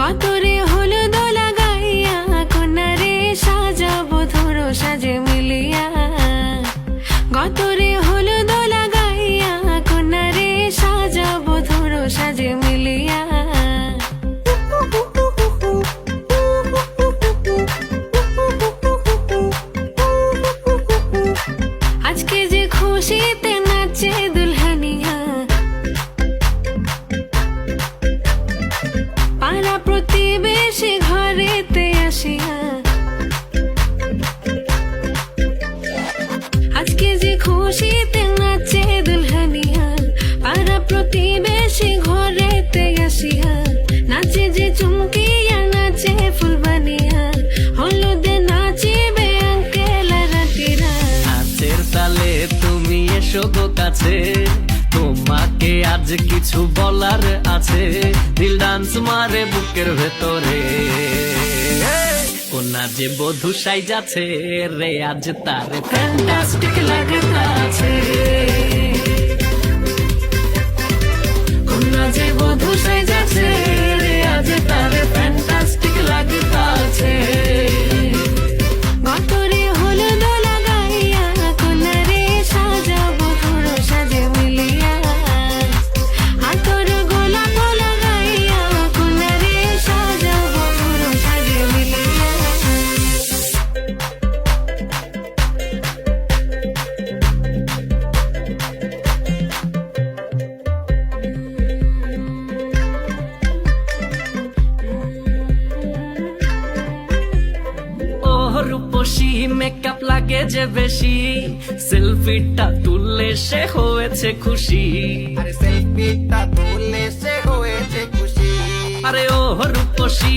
গতরে হলুদ লাগাইয়া কন্যারে সাজাবো ধরো সাজে মিলিয়া। গতরে হলুদ লাগাইয়া কন্যারে সাজাবো ধরো সাজে মিলিয়া। আজকে যে খুশিতে নাচে দুলহানিয়া, পাড়া প্রতিবেশী ঘরেতে আসিয়া। আজকে যে খুশিতে নাচে দুলহানিয়া, পাড়া প্রতিবেশী ঘরেতে আসিয়া। নাচে যে চুমকিয়া নাচে ফুলবানিয়া, হলুদে নাচিবে আঙ্কেল রাতিরা। নাচের তালে তুমি এসো গো কাছে, তোমাকে আজ কিছু বলার আছে। দিল ডান্স মারে বুকের ভেতরে, কোনা যে বধূ সাইজাছে রে আজ তার ফ্যান্টাস্টিক লাগতাছে। কোনা যে বধূ সাইজাছে রে আজ তার ফ্যান্টাস্টিক লাগতাছে। গতরে হলুদ লাগাইয়া কন্যারে সাজাবো ধরো সাজে মিলিয়া। হাতর গোলাপ লাগাইয়া কন্যারে সাজাবো ধরো সাজে মিলিয়া। রূপসী মেকআপ লাগে যে বেশি, সেলফিটা তুললে সে হয়েছে খুশি। আরে সেলফিটা তুললে সে হয়েছে খুশি। আরে ও রূপসী